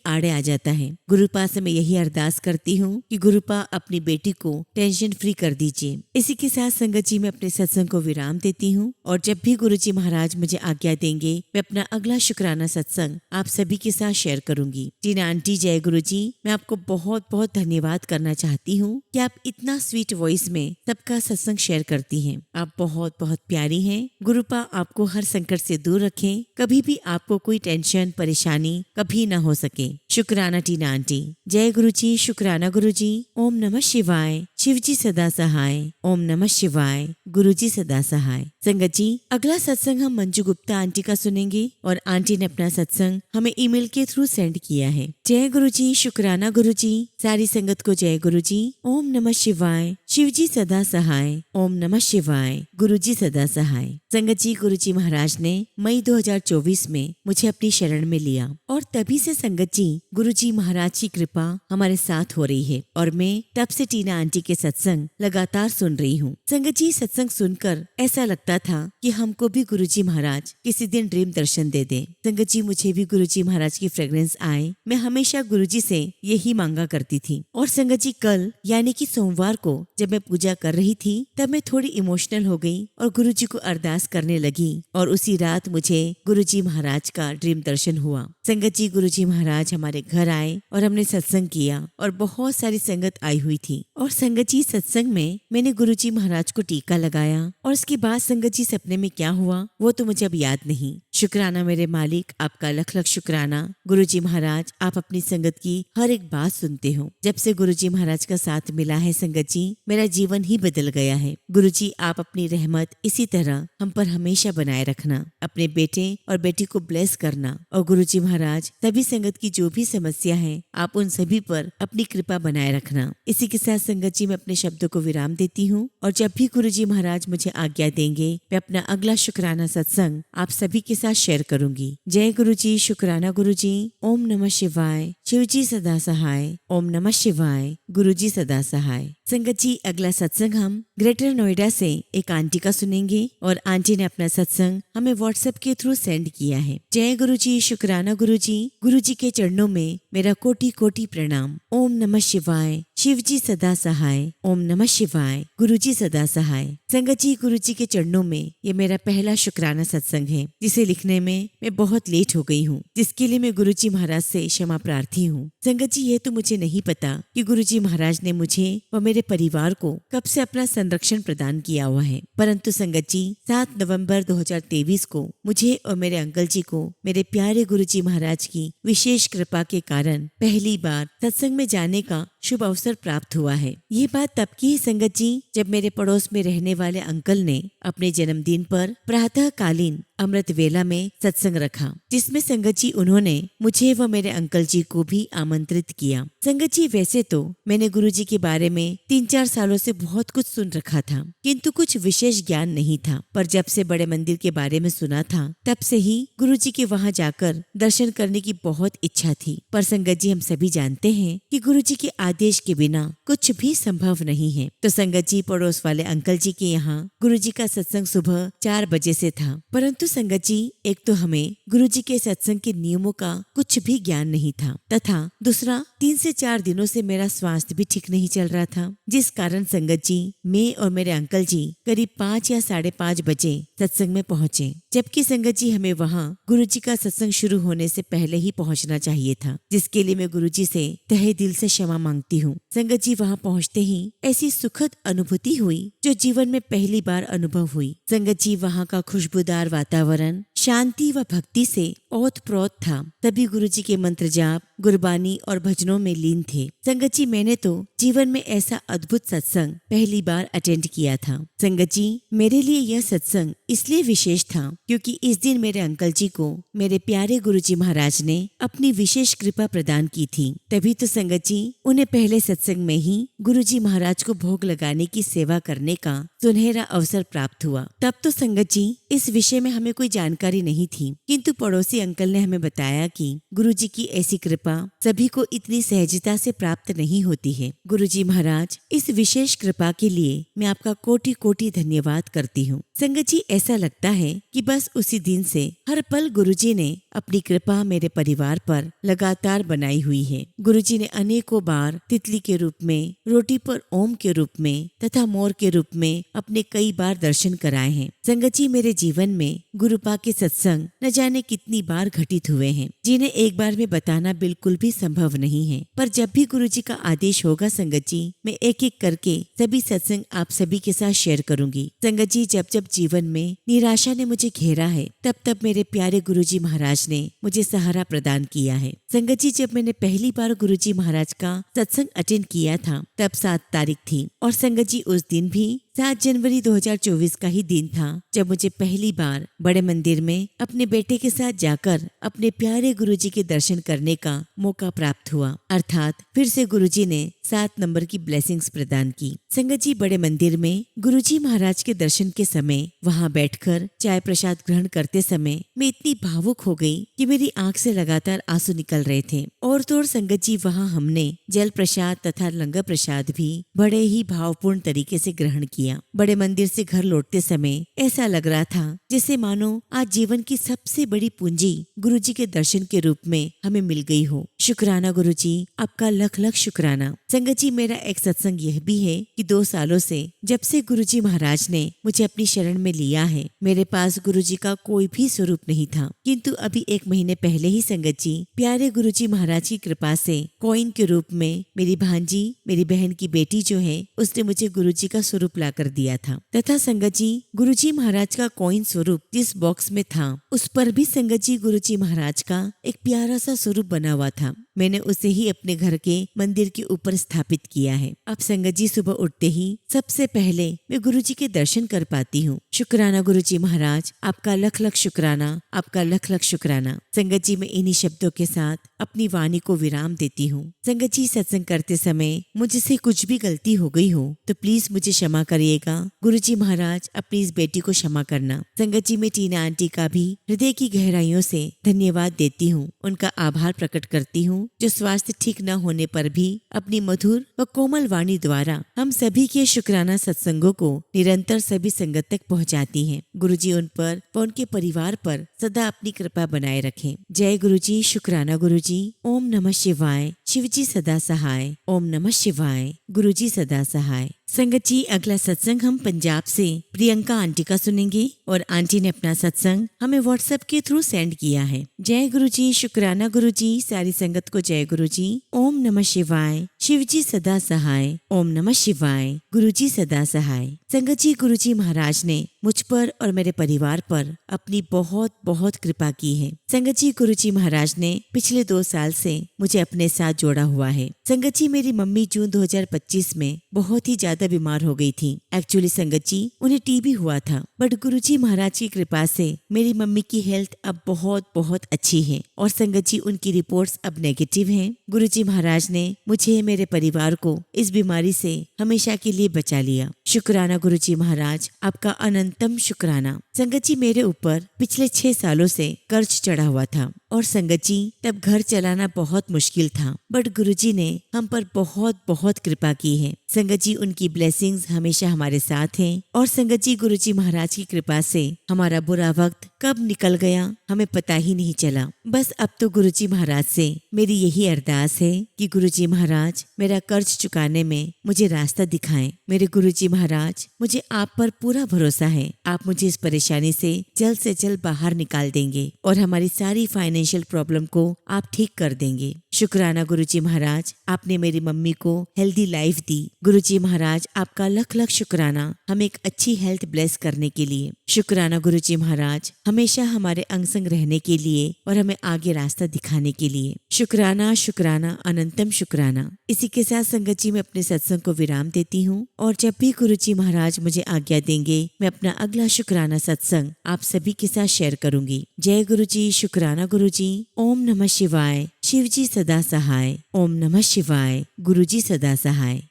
आड़े आ जाता है। गुरुपा से मैं यही अरदास करती हूँ कि गुरुपा अपनी बेटी को टेंशन फ्री कर दीजिए। इसी के साथ संगत जी मैं अपने सत्संग को विराम देती हूँ और जब भी गुरुजी महाराज मुझे आज्ञा देंगे मैं अपना अगला शुक्राना सत्संग आप सभी के साथ शेयर करूंगी। टीना आंटी, जय गुरुजी। मैं आपको बहुत बहुत धन्यवाद करना चाहती हूँ कि आप इतना स्वीट वॉइस में सबका सत्संग शेयर करती हैं। आप बहुत बहुत प्यारी हैं। गुरुपा आपको हर संकट से दूर रखें, कभी भी आपको कोई टेंशन परेशानी कभी ना हो सके। शुक्राना टीना आंटी। जय गुरुजी। शुक्राना गुरुजी। ओम नमः शिवाय। शिवजी सदा सहाय। ओम नमः शिवाय। गुरुजी सदा सहाय। संगत जी अगला सत्संग हम मंजू गुप्ता आंटी का सुनेंगे और आंटी ने अपना सत्संग हमें ईमेल के थ्रू सेंड किया है। जय गुरुजी। शुक्राना गुरुजी। सारी संगत को जय गुरुजी। ओम नमः शिवाय। शिवजी सदा सहाय। ओम नमः शिवाय। गुरुजी सदा सहाय। संगत जी गुरुजी महाराज ने मई 2024 में मुझे अपनी शरण में लिया और तभी से संगत जी गुरुजी महाराज की कृपा हमारे साथ हो रही है और मैं तब से टीना आंटी के सत्संग लगातार सुन रही हूँ। संगत जी सत्संग सुनकर ऐसा लगता था कि हमको भी गुरुजी महाराज किसी दिन ड्रीम दर्शन दे दे। संगत जी मुझे भी गुरुजी महाराज की फ्रेग्रेंस आए, मैं हमेशा गुरुजी से यही मांगा करती थी। और संगत जी कल यानी कि सोमवार को जब मैं पूजा कर रही थी तब मैं थोड़ी इमोशनल हो गई और गुरुजी को अरदास करने लगी और उसी रात मुझे गुरुजी महाराज का ड्रीम दर्शन हुआ। संगत जी गुरुजी महाराज हमारे घर आए और हमने सत्संग किया और बहुत सारी संगत आई हुई थी। और संगत जी सत्संग में मैंने गुरुजी महाराज को टीका लगाया और उसके बाद संगत जी सपने में क्या हुआ वो तो मुझे अब याद नहीं। शुक्राना मेरे मालिक, आपका लख लख शुक्राना। गुरुजी महाराज आप अपनी संगत की हर एक बात सुनते हो। जब से गुरुजी महाराज का साथ मिला है संगत जी मेरा जीवन ही बदल गया है। गुरुजी आप अपनी रहमत इसी तरह हम पर हमेशा बनाए रखना, अपने बेटे और बेटी को ब्लेस करना। और गुरुजी महाराज सभी संगत की जो भी समस्या है आप उन सभी पर अपनी कृपा बनाए रखना। इसी के साथ संगत जी मैं अपने शब्दों को विराम देती हूँ और जब भी गुरुजी महाराज मुझे आज्ञा देंगे मैं अपना अगला शुक्राना सत्संग आप सभी के साथ शेयर करूंगी। जय गुरुजी। शुक्राना गुरुजी। ओम नमः शिवाय। शिवजी सदा सहाय। ओम नमः शिवाय। गुरुजी सदा सहाय। संगत जी अगला सत्संग हम ग्रेटर नोएडा से एक आंटी का सुनेंगे और आंटी ने अपना सत्संग हमें व्हाट्सएप के थ्रू सेंड किया है। जय गुरुजी। शुक्राना गुरुजी। गुरुजी के चरणों में मेरा कोटि कोटि प्रणाम। ओम नमः शिवाय। शिवजी सदा सहाय। ओम नमः शिवाय। गुरुजी सदा सहाय। संगत जी गुरुजी के चरणों में ये मेरा पहला शुक्राना सत्संग है जिसे लिखने में मैं बहुत लेट हो गई हूँ, जिसके लिए मैं गुरुजी महाराज से क्षमा प्रार्थी हूँ। संगत जी ये तो मुझे नहीं पता कि गुरुजी महाराज ने मुझे व मेरे परिवार को कब से अपना संरक्षण प्रदान किया हुआ है, परंतु संगत जी 7 नवंबर 2023 को मुझे और मेरे अंकल जी को मेरे प्यारे गुरुजी महाराज की विशेष कृपा के कारण पहली बार सत्संग में जाने का शुभ अवसर प्राप्त हुआ है। ये बात तब की है संगत जी जब मेरे पड़ोस में रहने वाले अंकल ने अपने जन्मदिन पर प्रातःकालीन अमृत वेला में सत्संग रखा, जिसमें संगत जी उन्होंने मुझे व मेरे अंकल जी को भी आमंत्रित किया। संगत जी, वैसे तो मैंने गुरुजी के बारे में 3-4 सालों से बहुत कुछ सुन रखा था, किंतु कुछ विशेष ज्ञान नहीं था। पर जब से बड़े मंदिर के बारे में सुना था, तब से ही गुरुजी के वहां जाकर दर्शन करने की बहुत इच्छा थी। पर संगत जी, हम सभी जानते हैं कि गुरुजी के आदेश के बिना कुछ भी संभव नहीं है। तो संगत जी, पड़ोस वाले अंकल जी के यहाँ गुरुजी का सत्संग सुबह 4 बजे से था। परंतु संगत जी, एक तो हमें गुरुजी के सत्संग के नियमों का कुछ भी ज्ञान नहीं था, तथा दूसरा 3 से 4 दिनों से मेरा स्वास्थ्य भी ठीक नहीं चल रहा था, जिस कारण संगत जी, मैं और मेरे अंकल जी करीब 5 या 5:30 बजे सत्संग में पहुँचे। जबकि संगत जी, हमें वहाँ गुरुजी का सत्संग शुरू होने से पहले ही पहुँचना चाहिए था, जिसके लिए मैं गुरुजी से तहे दिल से क्षमा मांगती हूँ। संगत जी, वहाँ पहुँचते ही ऐसी सुखद अनुभूति हुई जो जीवन में पहली बार अनुभव हुई। संगत जी, वहाँ का खुशबूदार वातावरण शांति व भक्ति से ओत-प्रोत था। तभी गुरुजी के मंत्र जाप, गुरबानी और भजनों में लीन थे। संगत जी, मैंने तो जीवन में ऐसा अद्भुत सत्संग पहली बार अटेंड किया था। संगत जी, मेरे लिए यह सत्संग इसलिए विशेष था क्योंकि इस दिन मेरे अंकल जी को मेरे प्यारे गुरुजी महाराज ने अपनी विशेष कृपा प्रदान की थी। तभी तो संगत जी, उन्हें पहले सत्संग में ही गुरुजी महाराज को भोग लगाने की सेवा करने का सुनहरा अवसर प्राप्त हुआ। तब तो संगत जी, इस विषय में हमें कोई जानकारी नहीं थी, किंतु पड़ोसी अंकल ने हमें बताया कि गुरुजी की ऐसी कृपा सभी को इतनी सहजता से प्राप्त नहीं होती है। गुरुजी महाराज, इस विशेष कृपा के लिए मैं आपका कोटि कोटि धन्यवाद करती हूँ। संगत जी, ऐसा लगता है कि बस उसी दिन से हर पल गुरुजी ने अपनी कृपा मेरे परिवार पर लगातार बनाई हुई है। गुरुजी ने अनेकों बार तितली के रूप में, रोटी पर ओम के रूप में तथा मोर के रूप में अपने कई बार दर्शन कराए हैं। संगत जी, मेरे जीवन में गुरुपा के सत्संग न जाने कितनी बार घटित हुए हैं, जिन्हें एक बार में बताना बिल्कुल भी संभव नहीं है। पर जब भी गुरुजी का आदेश होगा संगत जी, मैं एक एक करके सभी सत्संग आप सभी के साथ शेयर करूंगी। संगत जी, जब जब जीवन में निराशा ने मुझे घेरा है, तब तब मेरे प्यारे गुरुजी महाराज ने मुझे सहारा प्रदान किया है। संगत जी, जब मैंने पहली बार गुरुजी महाराज का सत्संग अटेंड किया था, तब 7 तारीख थी और संगत जी, उस दिन भी 7 जनवरी 2024 का ही दिन था जब मुझे पहली बार बड़े मंदिर में अपने बेटे के साथ जाकर अपने प्यारे गुरुजी के दर्शन करने का मौका प्राप्त हुआ। अर्थात फिर से गुरुजी ने 7 नंबर की ब्लेसिंग्स प्रदान की। संगत जी, बड़े मंदिर में गुरुजी महाराज के दर्शन के समय वहां बैठकर चाय प्रसाद ग्रहण करते समय मैं इतनी भावुक हो गई कि मेरी आंख से लगातार आंसू निकल रहे थे। और तो और संगत जी, वहां हमने जल प्रसाद तथा लंगर प्रसाद भी बड़े ही भावपूर्ण तरीके से ग्रहण किया। बड़े मंदिर से घर लौटते समय ऐसा लग रहा था जैसे मानो आज जीवन की सबसे बड़ी पूंजी गुरुजी के दर्शन के रूप में हमें मिल गई हो। शुक्राना गुरुजी, आपका लख लख शुक्राना। संगत जी, मेरा एक सत्संग यह भी है कि 2 सालों से जब से गुरुजी महाराज ने मुझे अपनी शरण में लिया है, मेरे पास गुरुजी का कोई भी स्वरूप नहीं था, किंतु अभी 1 महीने पहले ही संगत जी, प्यारे गुरुजी महाराज की कृपा से कॉइन के रूप में मेरी भांजी, मेरी बहन की बेटी जो है, उसने मुझे गुरुजी का स्वरूप ला कर दिया था। तथा संगत जी, गुरुजी महाराज का कॉइन स्वरूप जिस बॉक्स में था, उस पर भी संगत जी गुरुजी महाराज का एक प्यारा सा स्वरूप बना हुआ था। मैंने उसे ही अपने घर के मंदिर के ऊपर स्थापित किया है। अब संगत जी, सुबह उठते ही सबसे पहले मैं गुरुजी के दर्शन कर पाती हूँ। शुक्राना गुरुजी महाराज, आपका लख लख शुक्राना, आपका लख लख शुक्राना। संगत जी, मैं इन्हीं शब्दों के साथ अपनी वाणी को विराम देती हूँ। संगत जी, सत्संग करते समय मुझसे कुछ भी गलती हो गई हो तो प्लीज मुझे क्षमा करिएगा। गुरुजी महाराज, अपनी इस बेटी को क्षमा करना। संगत जी, मैं टीना आंटी का भी हृदय की गहराइयों से धन्यवाद देती हूँ। उनका आभार प्रकट करती हूँ जो स्वास्थ्य ठीक न होने पर भी अपनी मधुर व कोमल वाणी द्वारा हम सभी के शुक्राना सत्संगों को निरंतर सभी संगत तक पहुँचाती हैं। गुरुजी उन पर व उनके परिवार पर सदा अपनी कृपा बनाए रखें। जय गुरुजी, शुक्राना गुरुजी। ओम नमः शिवाय। शिवजी सदा सहाय। ओम नमः शिवाय। गुरुजी सदा सहाय। संगत जी, अगला सत्संग हम पंजाब से प्रियंका आंटी का सुनेंगे और आंटी ने अपना सत्संग हमें व्हाट्सएप के थ्रू सेंड किया है। जय गुरुजी, शुक्राना गुरुजी। सारी संगत को जय गुरुजी। ओम नमः शिवाय। शिवजी सदा सहाय। ओम नमः शिवाय। गुरुजी सदा सहाय। संगत जी, गुरुजी महाराज ने मुझ पर और मेरे परिवार पर अपनी बहुत बहुत कृपा की है। संगत जी, गुरुजी महाराज ने पिछले 2 साल से मुझे अपने साथ जोड़ा हुआ है। संगत जी, मेरी मम्मी जून 2025 में बहुत ही ज्यादा बीमार हो गई थी। एक्चुअली संगत जी, उन्हें टीबी हुआ था, बट गुरुजी महाराज की कृपा से मेरी मम्मी की हेल्थ अब बहुत बहुत अच्छी है और संगत जी, उनकी रिपोर्ट्स अब नेगेटिव हैं। गुरुजी महाराज ने मुझे, मेरे परिवार को इस बीमारी से हमेशा के लिए बचा लिया। शुक्राना गुरुजी महाराज, आपका अनंतम शुक्राना। संगत जी, मेरे ऊपर पिछले 6 सालों से कर्ज चढ़ा हुआ था और संगत जी, तब घर चलाना बहुत मुश्किल था, बट गुरुजी ने हम पर बहुत बहुत कृपा की है। संगत जी, उनकी ब्लेसिंग्स हमेशा हमारे साथ हैं और संगत जी, गुरुजी महाराज की कृपा से हमारा बुरा वक्त कब निकल गया हमें पता ही नहीं चला। बस अब तो गुरुजी महाराज से मेरी यही अरदास है कि गुरुजी महाराज मेरा कर्ज चुकाने में मुझे रास्ता दिखाएं। मेरे गुरुजी महाराज, मुझे आप पर पूरा भरोसा है, आप मुझे इस परेशानी से जल्द बाहर निकाल देंगे और हमारी सारी फाइनेंशियल प्रॉब्लम को आप ठीक कर देंगे। शुक्राना गुरुजी महाराज, आपने मेरी मम्मी को हेल्दी लाइफ दी। गुरुजी महाराज, आपका लख लख शुक्राना हमें एक अच्छी हेल्थ ब्लेस करने के लिए। शुक्राना गुरुजी महाराज, हमेशा हमारे अंग संग रहने के लिए और हमें आगे रास्ता दिखाने के लिए। शुक्राना शुक्राना अनंतम शुक्राना। इसी के साथ संगत जी, मैं अपने सत्संग को विराम देती हूँ और जब भी गुरुजी महाराज मुझे आज्ञा देंगे, मैं अपना अगला शुक्राना सत्संग आप सभी के साथ शेयर करूंगी। जय गुरुजी, शुक्राना गुरुजी। ओम नमः शिवाय। शिवजी सदा सहाय। ओम नमः शिवाय। गुरुजी सदा सहाय।